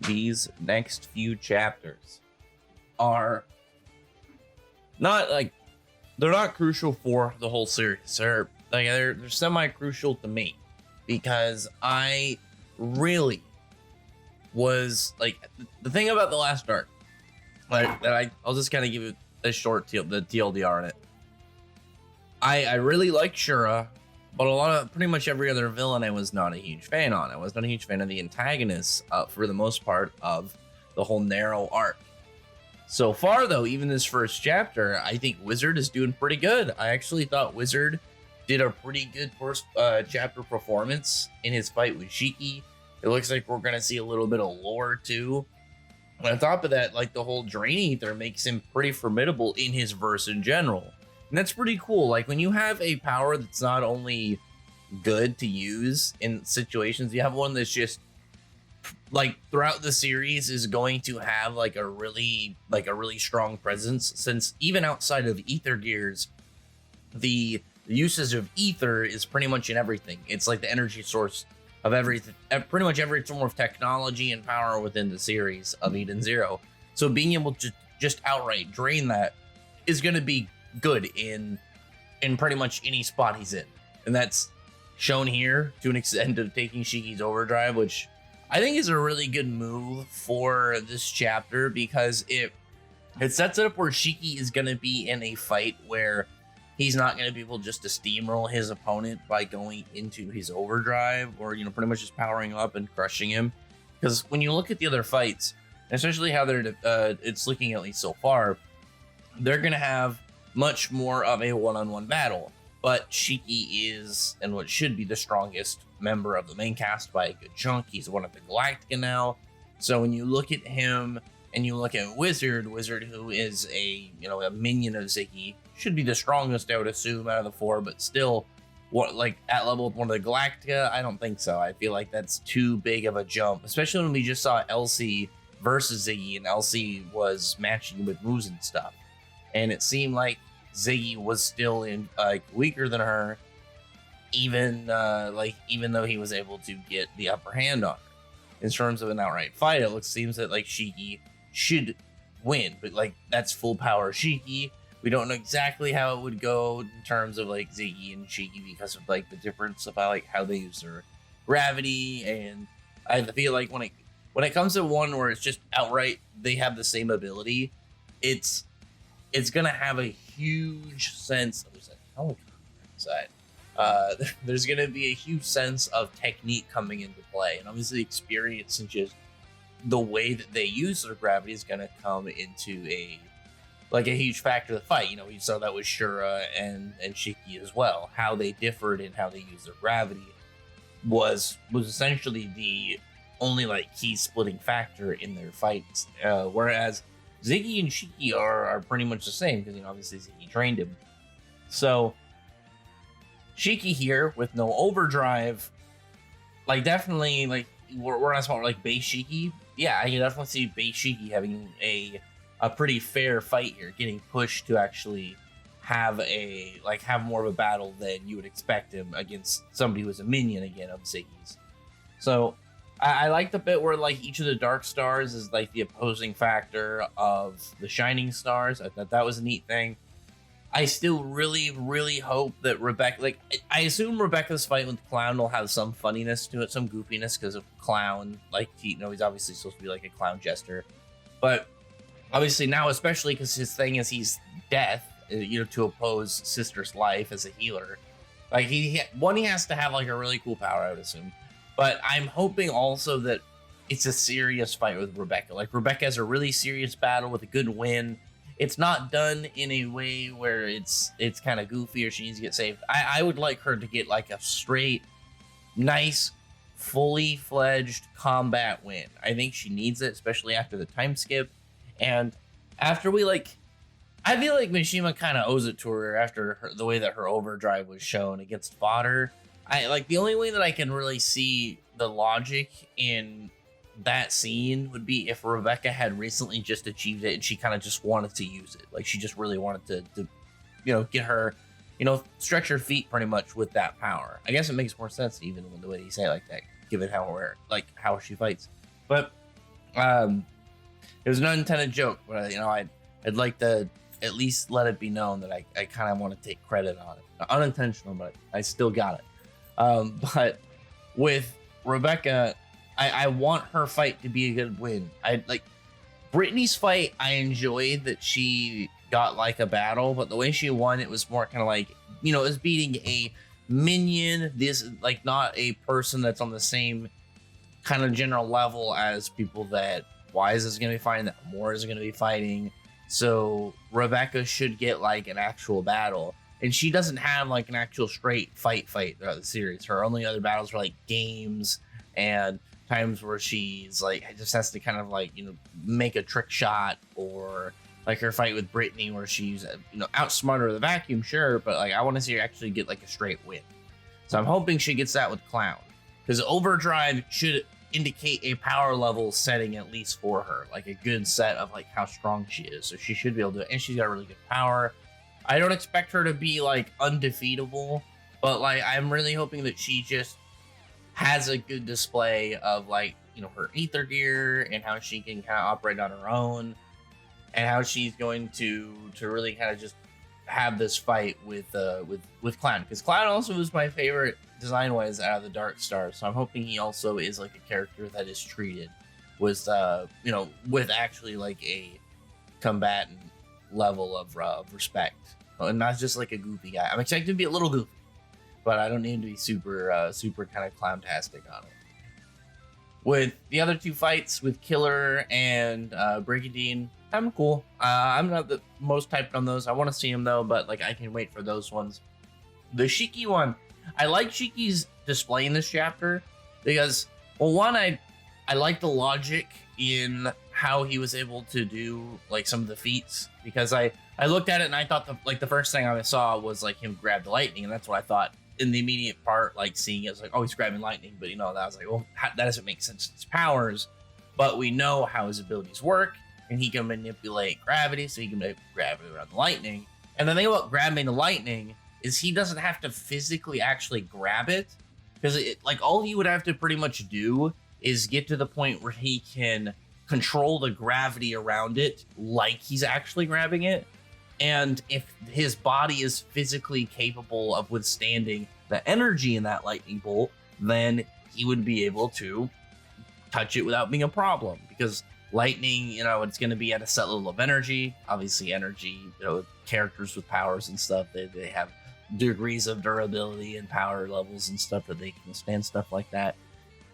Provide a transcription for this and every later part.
these next few chapters are not like they're not crucial for the whole series. They're semi-crucial to me because I really was like the thing about the last arc. I'll just kind of give it a short the TLDR on it. I really like Shura, but pretty much every other villain I was not a huge fan on. I was not a huge fan of the antagonists for the most part of the whole narrow arc. So far, though, even this first chapter, I think Wizard is doing pretty good. I actually thought Wizard did a pretty good first chapter performance in his fight with Shiki. It looks like we're going to see a little bit of lore, too. And on top of that, like, the whole Drain Ether makes him pretty formidable in his verse in general. And that's pretty cool. Like, when you have a power that's not only good to use in situations, you have one that's just like throughout the series is going to have like a really strong presence, since even outside of Ether Gears, the usage of ether is pretty much in everything. It's like the energy source of everything, pretty much every form of technology and power within the series of Eden Zero. So being able to just outright drain that is going to be good in pretty much any spot he's in, and that's shown here to an extent of taking Shiki's overdrive, which I think is a really good move for this chapter because it sets it up where Shiki is going to be in a fight where he's not going to be able just to steamroll his opponent by going into his overdrive or, you know, pretty much just powering up and crushing him. Because when you look at the other fights, especially how it's looking at least so far, they're going to have much more of a one-on-one battle. But Shiki is, and what should be, the strongest member of the main cast by a good chunk. He's one of the Galactica now. So when you look at him and you look at Wizard, who is a minion of Ziggy, should be the strongest, I would assume, out of the four, but still, at level with one of the Galactica, I don't think so. I feel like that's too big of a jump, especially when we just saw Elsie versus Ziggy, and Elsie was matching with moves and stuff. And it seemed like Ziggy was still weaker than her, even though he was able to get the upper hand on her. In terms of an outright fight, it seems that like Shiki should win, but like that's full power Shiki. We don't know exactly how it would go in terms of like Ziggy and Shiki because of like the difference of how they use their gravity, and I feel like when it comes to one where it's just outright they have the same ability, it's gonna have a huge sense of there's a helicopter inside. There's gonna be a huge sense of technique coming into play, and obviously experience and just the way that they use their gravity is gonna come into a huge factor of the fight. You know, we saw that with Shura and Shiki as well. How they differed in how they use their gravity was essentially the only key splitting factor in their fights. Whereas Ziggy and Shiki are pretty much the same because, obviously Ziggy trained him. So Shiki here with no overdrive, definitely we're not talking about base Shiki. Yeah, I can definitely see base Shiki having a pretty fair fight here, getting pushed to actually have more of a battle than you would expect him against somebody who's a minion again of Ziggy's. So I like the bit where each of the dark stars is the opposing factor of the shining stars. I thought that was a neat thing. I still really, really hope that Rebecca, I assume Rebecca's fight with Clown will have some funniness to it, some goofiness because of Clown. He's obviously supposed to be a clown jester, but obviously now, especially because his thing is he's death, to oppose Sister's life as a healer. He has to have a really cool power, I would assume. But I'm hoping also that it's a serious fight with Rebecca. Rebecca has a really serious battle with a good win. It's not done in a way where it's kind of goofy or she needs to get saved. I would like her to get a straight, nice, fully fledged combat win. I think she needs it, especially after the time skip. And after I feel like Mishima kind of owes it to her after the way that her overdrive was shown against Fodder. The only way that I can really see the logic in that scene would be if Rebecca had recently just achieved it and she kind of just wanted to use it. She just really wanted to get her, stretch her feet pretty much with that power. I guess it makes more sense even with the way you say it like that, given how she fights. But Um, it was an unintended joke, but I'd like to at least let it be known that I kind of want to take credit on it. Unintentional, but I still got it. But with Rebecca, I want her fight to be a good win. I like Brittany's fight. I enjoyed that she got like a battle, but the way she won, it was more kind of like, it was beating a minion. This like not a person that's on the same kind of general level as people that Wise is going to be fighting, that Moore is going to be fighting. So Rebecca should get like an actual battle. And she doesn't have like an actual straight fight throughout the series. Her only other battles were like games and times where she's like just has to kind of like, make a trick shot, or like her fight with Brittany where she's outsmarted her the vacuum, sure, but like I want to see her actually get like a straight win. So I'm hoping she gets that with Clown, because Overdrive should indicate a power level setting at least for her, like a good set of like how strong she is. So she should be able to, and she's got really good power. I don't expect her to be like undefeatable, but like I'm really hoping that she just has a good display of like, her ether gear and how she can kind of operate on her own, and how she's going to really kind of just have this fight with Clown, because Clown also was my favorite design wise out of the Dark Stars. So I'm hoping he also is like a character that is treated with with actually like a combatant level of respect, and not just like a goofy guy. I'm expecting to be a little goofy, but I don't need to be super kind of clowntastic on it. With the other two fights with Killer and Brigadine, I'm cool. I'm not the most typed on those. I want to see him though, but like I can wait for those ones. The Shiki one, I like Shiki's display in this chapter because, well, one, I like the logic in how he was able to do like some of the feats, because I looked at it and I thought the first thing I saw was like him grab the lightning, and that's what I thought in the immediate part, like seeing it was like, oh, he's grabbing lightning, but that was like, well, that doesn't make sense in his powers, but we know how his abilities work, and he can manipulate gravity, so he can manipulate gravity around the lightning. And the thing about grabbing the lightning is he doesn't have to physically actually grab it, because like all he would have to pretty much do is get to the point where he can control the gravity around it like he's actually grabbing it. And if his body is physically capable of withstanding the energy in that lightning bolt, then he would be able to touch it without being a problem, because lightning, it's going to be at a set level of energy. Obviously energy, characters with powers and stuff, they have degrees of durability and power levels and stuff that they can withstand stuff like that.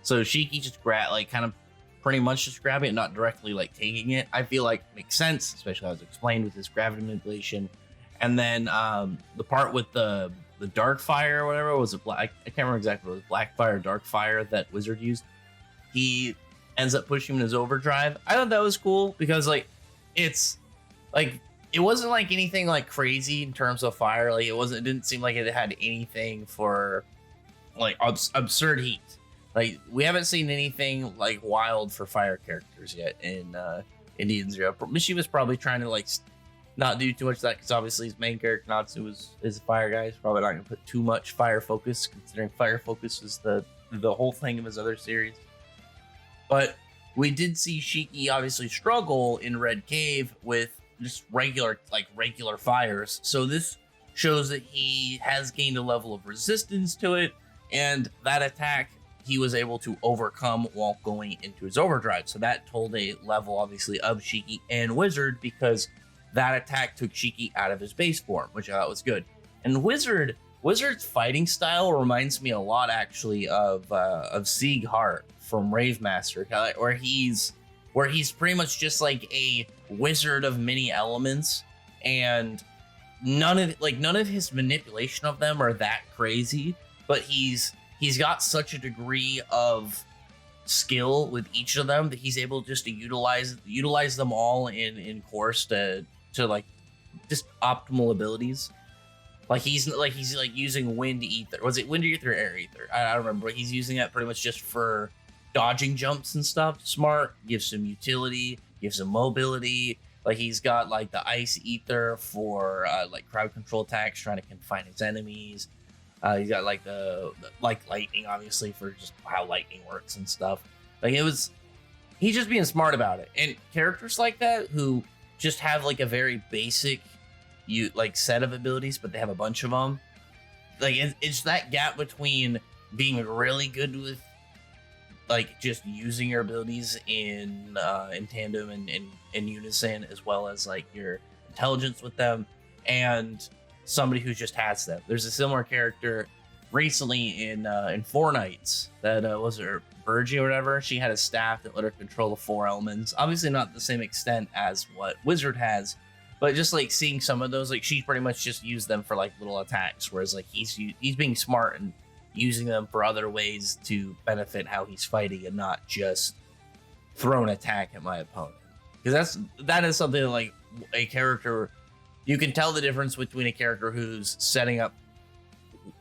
So Shiki just kind of pretty much just grabbing it, not directly like taking it, I feel like makes sense, especially as explained with this gravity manipulation. And then the part with the dark fire or whatever, was it black? I can't remember exactly what it was, black fire, dark fire that Wizard used. He ends up pushing him in his overdrive. I thought that was cool because like it's like it wasn't like anything like crazy in terms of fire. Like it didn't seem like it had anything for like absurd heat. Like we haven't seen anything like wild for fire characters yet in Indian Zero. Mishima's probably trying to like not do too much of that, because obviously his main character Natsu is a fire guy. He's probably not gonna put too much fire focus, considering fire focus is the whole thing of his other series. But we did see Shiki obviously struggle in Red Cave with just regular fires. So this shows that he has gained a level of resistance to it, and that attack he was able to overcome while going into his overdrive. So that told a level obviously of Shiki and Wizard, because that attack took Shiki out of his base form, which I thought was good. And Wizard's fighting style reminds me a lot actually of Sieg Hart from Rave Master, where he's pretty much just like a wizard of many elements, and none of his manipulation of them are that crazy, but he's got such a degree of skill with each of them that he's able just to utilize them all in course to like just optimal abilities. Like he's using wind ether. Was it wind ether or air ether? I don't remember. He's using that pretty much just for dodging jumps and stuff. Smart, gives him utility, gives him mobility. Like he's got like the ice ether for like crowd control attacks, trying to confine his enemies. He's got like the lightning, obviously, for just how lightning works and stuff. Like he he's just being smart about it. And characters like that who just have like a very basic set of abilities, but they have a bunch of them. Like it's that gap between being really good with like just using your abilities in tandem and in unison, as well as like your intelligence with them, and somebody who just has them. There's a similar character recently in Four Knights that was her Virgie or whatever. She had a staff that let her control the 4 elements. Obviously not the same extent as what Wizard has, but just like seeing some of those, like she pretty much just used them for like little attacks, whereas like he's being smart and using them for other ways to benefit how he's fighting, and not just throw an attack at my opponent. Because that is something like a character, you can tell the difference between a character who's setting up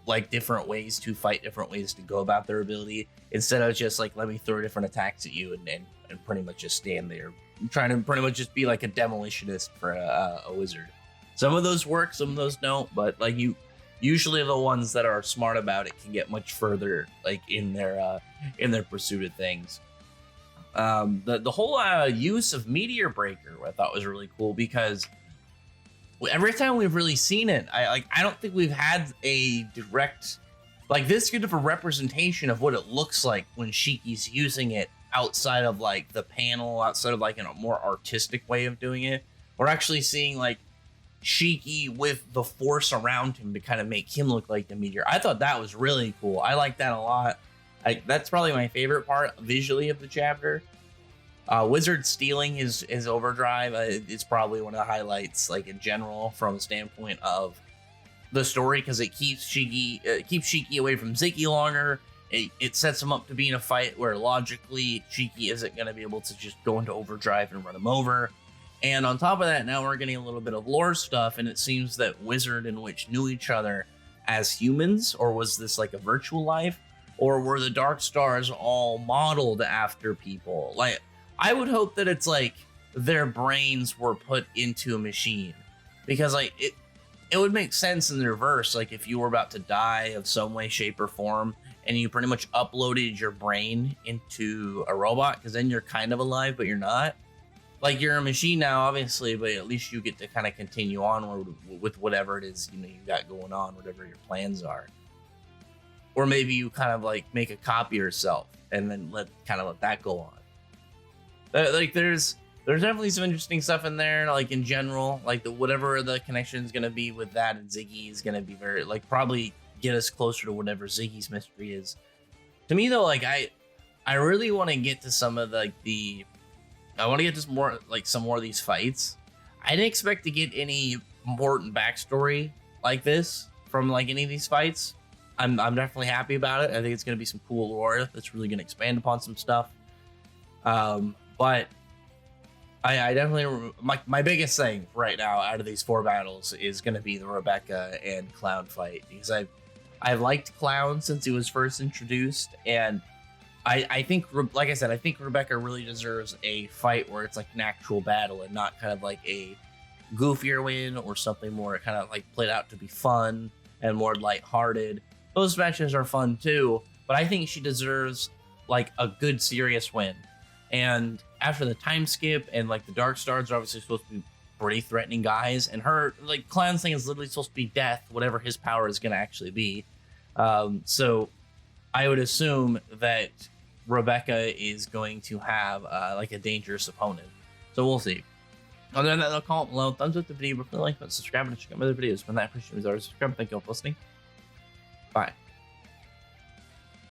like different ways to fight, different ways to go about their ability, instead of just like, let me throw different attacks at you and pretty much just stand there trying to pretty much just be like a demolitionist for a wizard. Some of those work, some of those don't, but like usually the ones that are smart about it can get much further like in their pursuit of things. The whole use of Meteor Breaker I thought was really cool, because every time we've really seen it, I don't think we've had a direct like this good of a representation of what it looks like when Shiki's using it outside of like the panel, outside of like in a more artistic way of doing it. We're actually seeing like Shiki with the force around him to kind of make him look like the meteor. I thought that was really cool. I like that a lot. That's probably my favorite part visually of the chapter. Wizard stealing his overdrive is probably one of the highlights, like in general, from the standpoint of the story, because it keeps Shiki away from Ziggy longer. It sets him up to be in a fight where logically Shiki isn't going to be able to just go into overdrive and run him over. And on top of that, now we're getting a little bit of lore stuff, and it seems that Wizard and Witch knew each other as humans, or was this like a virtual life, or were the Dark Stars all modeled after people? Like, I would hope that it's like their brains were put into a machine, because like it would make sense in the reverse. Like if you were about to die of some way, shape, or form, and you pretty much uploaded your brain into a robot, because then you're kind of alive, but you're not. Like you're a machine now, obviously, but at least you get to kind of continue on with whatever it is, you know, you got going on, whatever your plans are. Or maybe you kind of like make a copy of yourself and then let that go on. Like there's definitely some interesting stuff in there, like in general, like whatever the connection is going to be with that and Ziggy is going to be very, like, probably get us closer to whatever Ziggy's mystery is. To me though, like I really want to get to some of I want to get to some more of these fights. I didn't expect to get any important backstory like this from like any of these fights. I'm definitely happy about it. I think it's going to be some cool lore that's really going to expand upon some stuff. But I definitely, my biggest thing right now out of these 4 battles is going to be the Rebecca and Clown fight, because I've liked Clown since he was first introduced, and I think, like I said, I think Rebecca really deserves a fight where it's like an actual battle and not kind of like a goofier win or something more kind of like played out to be fun and more lighthearted. Those matches are fun too, but I think she deserves like a good serious win. And after the time skip and like the Dark Stars are obviously supposed to be pretty threatening guys, and her like Clown's thing is literally supposed to be death, whatever his power is going to actually be. So I would assume that Rebecca is going to have like a dangerous opponent. So we'll see. Other than that, I'll comment below. Thumbs up the video, like, subscribe, and check out my other videos. When that appreciate is always subscribe. Thank you all for listening. Bye.